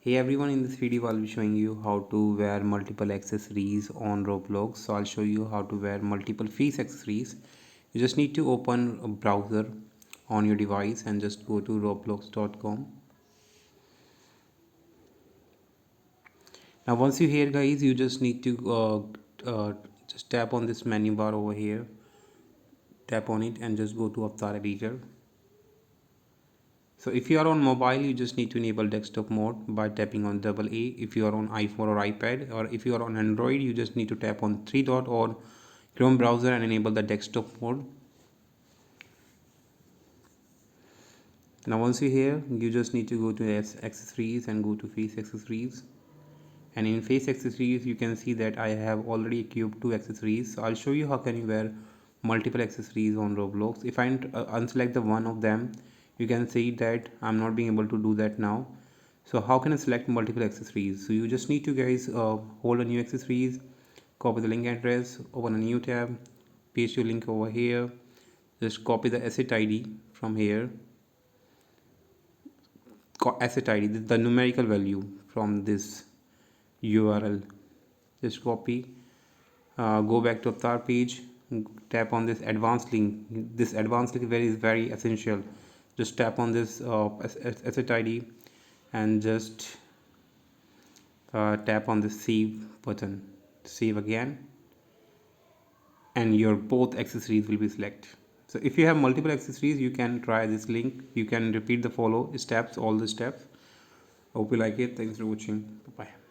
Hey everyone, in this video I'll be showing you how to wear multiple accessories on Roblox. So I'll show you how to wear multiple face accessories. You just need to open a browser on your device and just go to roblox.com. Now once you're here guys, you just need to just tap on this menu bar over here. Tap on it and just go to Avatar Editor. So if you are on mobile, you just need to enable desktop mode by tapping on double A. If you are on iPhone or iPad, or if you are on Android, you just need to tap on three dot or Chrome browser and enable the desktop mode. Now once you're here, you just need to go to accessories and go to face accessories. And in face accessories, you can see that I have already equipped two accessories. So I'll show you how can you wear multiple accessories on Roblox. If I unselect the one of them, you can see that I'm not being able to do that now. So how can I select multiple accessories? So you just need to guys hold a new accessories, copy the link address, open a new tab, paste your link over here, just copy the asset ID from here, asset ID, the numerical value from this URL, just copy, go back to Avatar page, tap on this advanced link. This advanced link is very essential. Just tap on this asset ID and just tap on the save button, save again, and your both accessories will be selected. So if you have multiple accessories, you can try this link. You can repeat the follow steps, all the steps. Hope you like it. Thanks for watching. Bye bye.